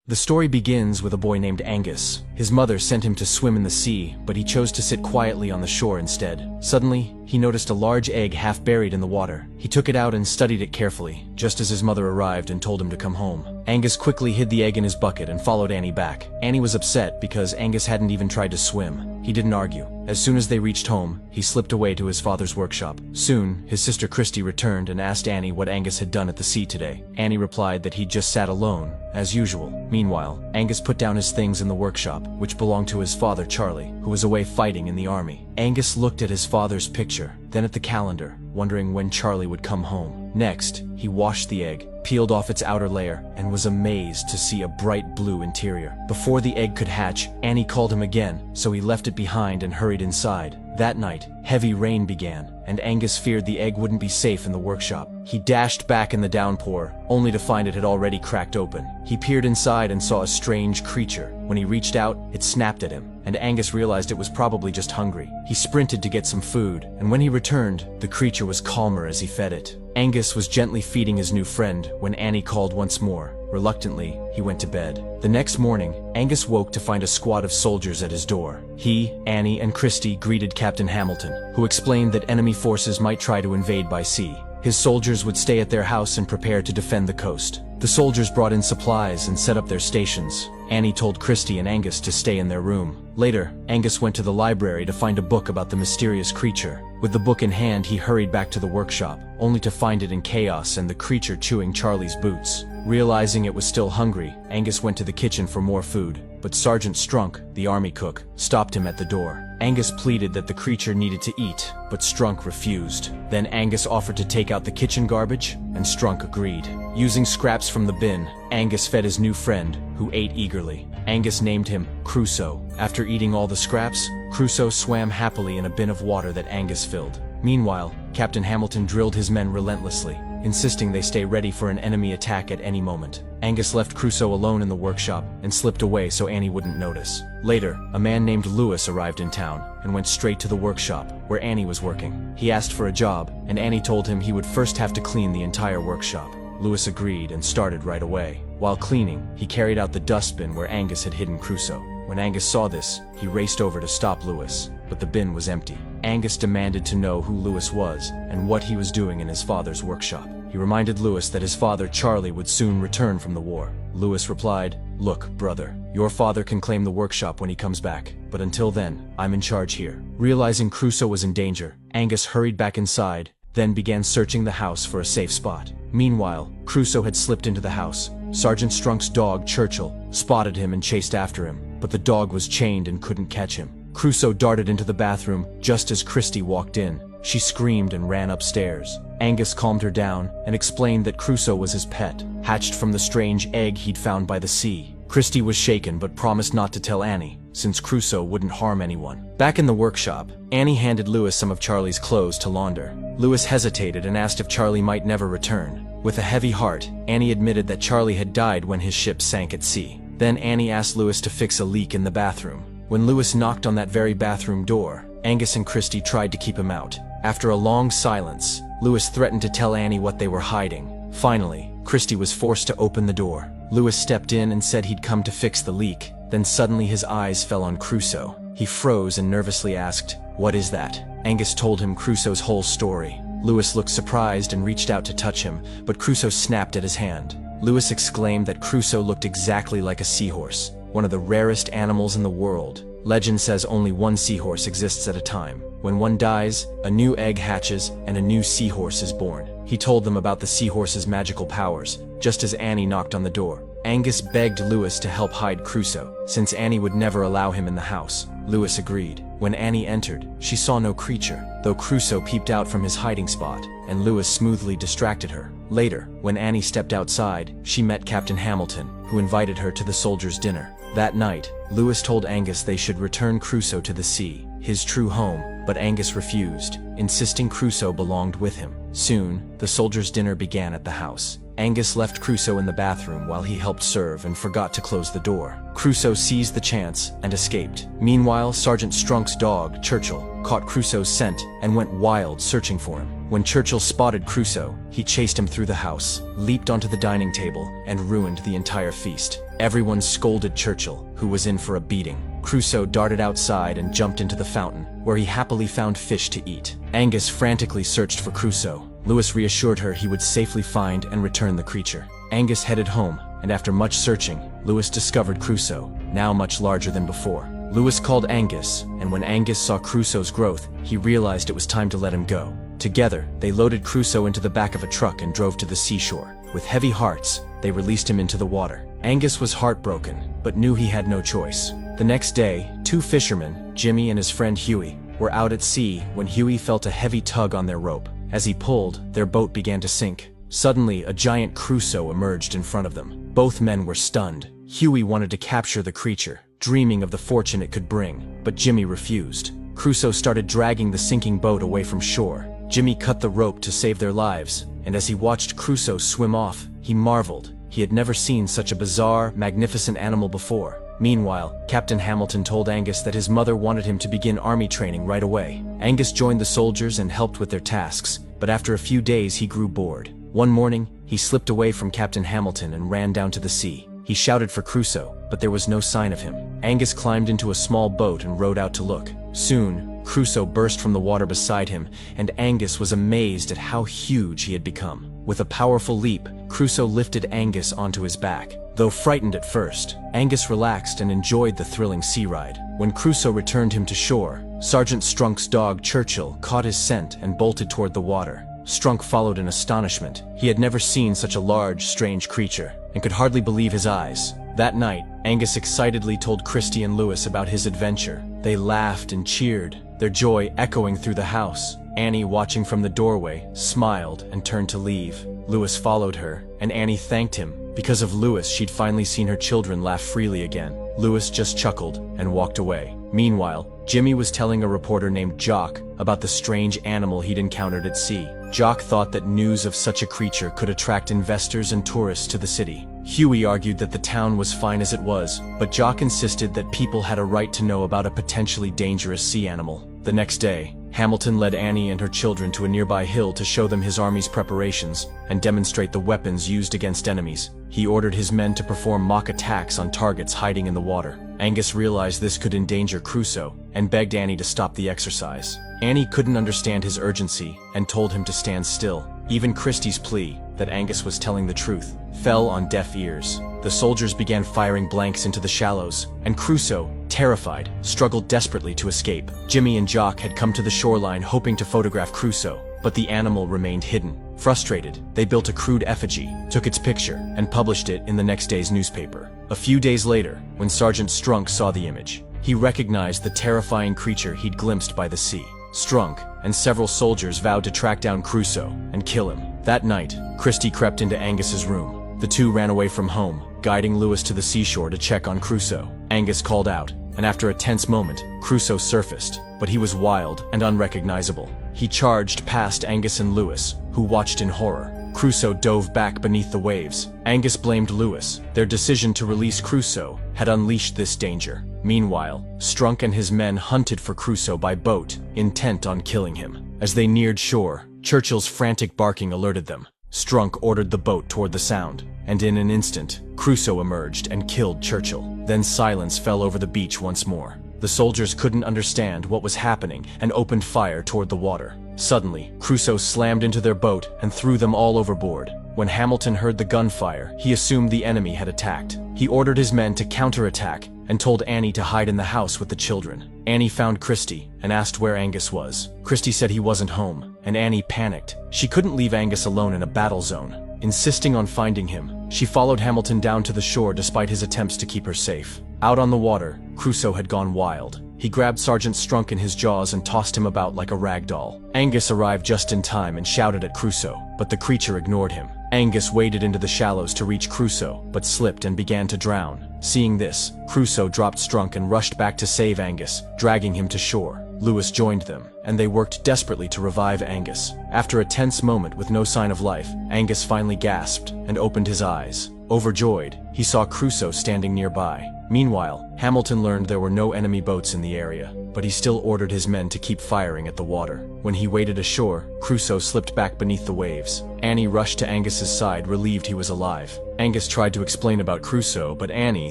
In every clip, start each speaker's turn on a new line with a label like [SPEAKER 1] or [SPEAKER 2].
[SPEAKER 1] The story begins with a boy named Angus. His mother sent him to swim in the sea, but he chose to sit quietly on the shore instead. Suddenly, he noticed a large egg half buried in the water. He took it out and studied it carefully, just as his mother arrived and told him to come home. Angus quickly hid the egg in his bucket and followed Annie back. Annie was upset because Angus hadn't even tried to swim. He didn't argue. As soon as they reached home, he slipped away to his father's workshop. Soon, his sister Christy returned and asked Annie what Angus had done at the sea today. Annie replied that he'd just sat alone, as usual. Meanwhile, Angus put down his things in the workshop, which belonged to his father Charlie, who was away fighting in the army. Angus looked at his father's picture, then at the calendar, wondering when Charlie would come home. Next, he washed the egg, peeled off its outer layer, and was amazed to see a bright blue interior. Before the egg could hatch, Annie called him again, so he left it behind and hurried inside. That night, heavy rain began, and Angus feared the egg wouldn't be safe in the workshop. He dashed back in the downpour, only to find it had already cracked open. He peered inside and saw a strange creature. When he reached out, it snapped at him, and Angus realized it was probably just hungry. He sprinted to get some food, and when he returned, the creature was calmer as he fed it. Angus was gently feeding his new friend when Annie called once more. Reluctantly, he went to bed. The next morning, Angus woke to find a squad of soldiers at his door. He, Annie, and Christy greeted Captain Hamilton, who explained that enemy forces might try to invade by sea. His soldiers would stay at their house and prepare to defend the coast. The soldiers brought in supplies and set up their stations. Annie told Christy and Angus to stay in their room. Later, Angus went to the library to find a book about the mysterious creature. With the book in hand, he hurried back to the workshop, only to find it in chaos and the creature chewing Charlie's boots. Realizing it was still hungry, Angus went to the kitchen for more food, but Sergeant Strunk, the army cook, stopped him at the door. Angus pleaded that the creature needed to eat, but Strunk refused. Then Angus offered to take out the kitchen garbage, and Strunk agreed. Using scraps from the bin, Angus fed his new friend, who ate eagerly. Angus named him Crusoe. After eating all the scraps, Crusoe swam happily in a bin of water that Angus filled. Meanwhile, Captain Hamilton drilled his men relentlessly, insisting they stay ready for an enemy attack at any moment. Angus left Crusoe alone in the workshop and slipped away so Annie wouldn't notice. Later, a man named Lewis arrived in town and went straight to the workshop where Annie was working. He asked for a job, and Annie told him he would first have to clean the entire workshop. Lewis agreed and started right away. While cleaning, he carried out the dustbin where Angus had hidden Crusoe. When Angus saw this, he raced over to stop Lewis, but the bin was empty. Angus demanded to know who Lewis was and what he was doing in his father's workshop. He reminded Lewis that his father Charlie would soon return from the war. Lewis replied, "Look, brother, your father can claim the workshop when he comes back, but until then, I'm in charge here." Realizing Crusoe was in danger, Angus hurried back inside, then began searching the house for a safe spot. Meanwhile, Crusoe had slipped into the house. Sergeant Strunk's dog, Churchill, spotted him and chased after him, but the dog was chained and couldn't catch him. Crusoe darted into the bathroom just as Christy walked in. She screamed and ran upstairs. Angus calmed her down and explained that Crusoe was his pet, hatched from the strange egg he'd found by the sea. Christy was shaken but promised not to tell Annie, since Crusoe wouldn't harm anyone. Back in the workshop, Annie handed Lewis some of Charlie's clothes to launder. Lewis hesitated and asked if Charlie might never return. With a heavy heart, Annie admitted that Charlie had died when his ship sank at sea. Then Annie asked Lewis to fix a leak in the bathroom. When Lewis knocked on that very bathroom door, Angus and Christy tried to keep him out. After a long silence, Lewis threatened to tell Annie what they were hiding. Finally, Christy was forced to open the door. Lewis stepped in and said he'd come to fix the leak. Then suddenly his eyes fell on Crusoe. He froze and nervously asked, "What is that?" Angus told him Crusoe's whole story. Lewis looked surprised and reached out to touch him, but Crusoe snapped at his hand. Lewis exclaimed that Crusoe looked exactly like a seahorse, one of the rarest animals in the world. Legend says only one seahorse exists at a time. When one dies, a new egg hatches and a new seahorse is born. He told them about the seahorse's magical powers, just as Annie knocked on the door. Angus begged Lewis to help hide Crusoe, since Annie would never allow him in the house. Lewis agreed. When Annie entered, she saw no creature, though Crusoe peeped out from his hiding spot, and Lewis smoothly distracted her. Later, when Annie stepped outside, she met Captain Hamilton, who invited her to the soldiers' dinner. That night, Lewis told Angus they should return Crusoe to the sea, his true home, but Angus refused, insisting Crusoe belonged with him. Soon, the soldiers' dinner began at the house. Angus left Crusoe in the bathroom while he helped serve and forgot to close the door. Crusoe seized the chance and escaped. Meanwhile, Sergeant Strunk's dog, Churchill, caught Crusoe's scent and went wild searching for him. When Churchill spotted Crusoe, he chased him through the house, leaped onto the dining table, and ruined the entire feast. Everyone scolded Churchill, who was in for a beating. Crusoe darted outside and jumped into the fountain, where he happily found fish to eat. Angus frantically searched for Crusoe. Lewis reassured her he would safely find and return the creature. Angus headed home, and after much searching, Lewis discovered Crusoe, now much larger than before. Lewis called Angus, and when Angus saw Crusoe's growth, he realized it was time to let him go. Together, they loaded Crusoe into the back of a truck and drove to the seashore. With heavy hearts, they released him into the water. Angus was heartbroken, but knew he had no choice. The next day, two fishermen, Jimmy and his friend Huey, were out at sea when Huey felt a heavy tug on their rope. As he pulled, their boat began to sink. Suddenly, a giant Crusoe emerged in front of them. Both men were stunned. Huey wanted to capture the creature, dreaming of the fortune it could bring, but Jimmy refused. Crusoe started dragging the sinking boat away from shore. Jimmy cut the rope to save their lives, and as he watched Crusoe swim off, he marveled. He had never seen such a bizarre, magnificent animal before. Meanwhile, Captain Hamilton told Angus that his mother wanted him to begin army training right away. Angus joined the soldiers and helped with their tasks, but after a few days he grew bored. One morning, he slipped away from Captain Hamilton and ran down to the sea. He shouted for Crusoe, but there was no sign of him. Angus climbed into a small boat and rowed out to look. Soon, Crusoe burst from the water beside him, and Angus was amazed at how huge he had become. With a powerful leap, Crusoe lifted Angus onto his back. Though frightened at first, Angus relaxed and enjoyed the thrilling sea ride. When Crusoe returned him to shore, Sergeant Strunk's dog Churchill caught his scent and bolted toward the water. Strunk followed in astonishment. He had never seen such a large, strange creature, and could hardly believe his eyes. That night, Angus excitedly told Christie and Lewis about his adventure. They laughed and cheered, their joy echoing through the house. Annie, watching from the doorway, smiled and turned to leave. Lewis followed her, and Annie thanked him. Because of Lewis, she'd finally seen her children laugh freely again. Lewis just chuckled and walked away. Meanwhile, Jimmy was telling a reporter named Jock about the strange animal he'd encountered at sea. Jock thought that news of such a creature could attract investors and tourists to the city. Huey argued that the town was fine as it was, but Jock insisted that people had a right to know about a potentially dangerous sea animal. The next day, Hamilton led Annie and her children to a nearby hill to show them his army's preparations and demonstrate the weapons used against enemies. He ordered his men to perform mock attacks on targets hiding in the water. Angus realized this could endanger Crusoe and begged Annie to stop the exercise. Annie couldn't understand his urgency and told him to stand still. Even Christie's plea, that Angus was telling the truth, fell on deaf ears. The soldiers began firing blanks into the shallows, and Crusoe, terrified, struggled desperately to escape. Jimmy and Jock had come to the shoreline hoping to photograph Crusoe, but the animal remained hidden. Frustrated, they built a crude effigy, took its picture, and published it in the next day's newspaper. A few days later, when Sergeant Strunk saw the image, he recognized the terrifying creature he'd glimpsed by the sea. Strunk and several soldiers vowed to track down Crusoe and kill him. That night, Christie crept into Angus's room. The two ran away from home, guiding Lewis to the seashore to check on Crusoe. Angus called out, and after a tense moment, Crusoe surfaced, but he was wild and unrecognizable. He charged past Angus and Lewis, who watched in horror. Crusoe dove back beneath the waves. Angus blamed Lewis. Their decision to release Crusoe had unleashed this danger. Meanwhile, Strunk and his men hunted for Crusoe by boat, intent on killing him. As they neared shore, Churchill's frantic barking alerted them. Strunk ordered the boat toward the sound, and in an instant, Crusoe emerged and killed Churchill. Then silence fell over the beach once more. The soldiers couldn't understand what was happening and opened fire toward the water. Suddenly, Crusoe slammed into their boat and threw them all overboard. When Hamilton heard the gunfire, he assumed the enemy had attacked. He ordered his men to counterattack and told Annie to hide in the house with the children. Annie found Christie and asked where Angus was. Christie said he wasn't home, and Annie panicked. She couldn't leave Angus alone in a battle zone. Insisting on finding him, she followed Hamilton down to the shore despite his attempts to keep her safe. Out on the water, Crusoe had gone wild. He grabbed Sergeant Strunk in his jaws and tossed him about like a rag doll. Angus arrived just in time and shouted at Crusoe, but the creature ignored him. Angus waded into the shallows to reach Crusoe, but slipped and began to drown. Seeing this, Crusoe dropped Strunk and rushed back to save Angus, dragging him to shore. Lewis joined them, and they worked desperately to revive Angus. After a tense moment with no sign of life, Angus finally gasped and opened his eyes. Overjoyed, he saw Crusoe standing nearby. Meanwhile, Hamilton learned there were no enemy boats in the area, but he still ordered his men to keep firing at the water. When he waded ashore, Crusoe slipped back beneath the waves. Annie rushed to Angus's side, relieved he was alive. Angus tried to explain about Crusoe, but Annie,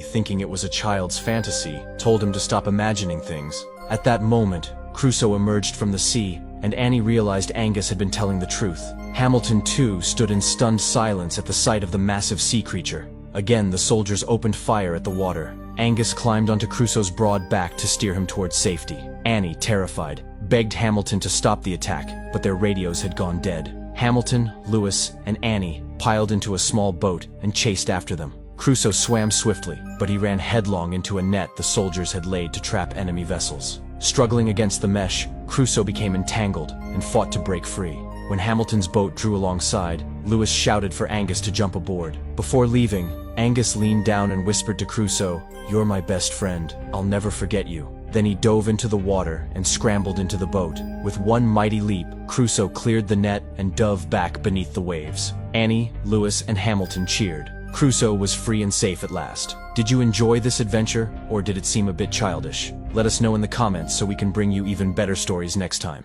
[SPEAKER 1] thinking it was a child's fantasy, told him to stop imagining things. At that moment, Crusoe emerged from the sea, and Annie realized Angus had been telling the truth. Hamilton, too, stood in stunned silence at the sight of the massive sea creature. Again, the soldiers opened fire at the water. Angus climbed onto Crusoe's broad back to steer him towards safety. Annie, terrified, begged Hamilton to stop the attack, but their radios had gone dead. Hamilton, Lewis, and Annie piled into a small boat and chased after them. Crusoe swam swiftly, but he ran headlong into a net the soldiers had laid to trap enemy vessels. Struggling against the mesh, Crusoe became entangled and fought to break free. When Hamilton's boat drew alongside, Lewis shouted for Angus to jump aboard. Before leaving, Angus leaned down and whispered to Crusoe, "You're my best friend. I'll never forget you." Then he dove into the water and scrambled into the boat. With one mighty leap, Crusoe cleared the net and dove back beneath the waves. Annie, Lewis, and Hamilton cheered. Crusoe was free and safe at last. Did you enjoy this adventure, or did it seem a bit childish? Let us know in the comments so we can bring you even better stories next time.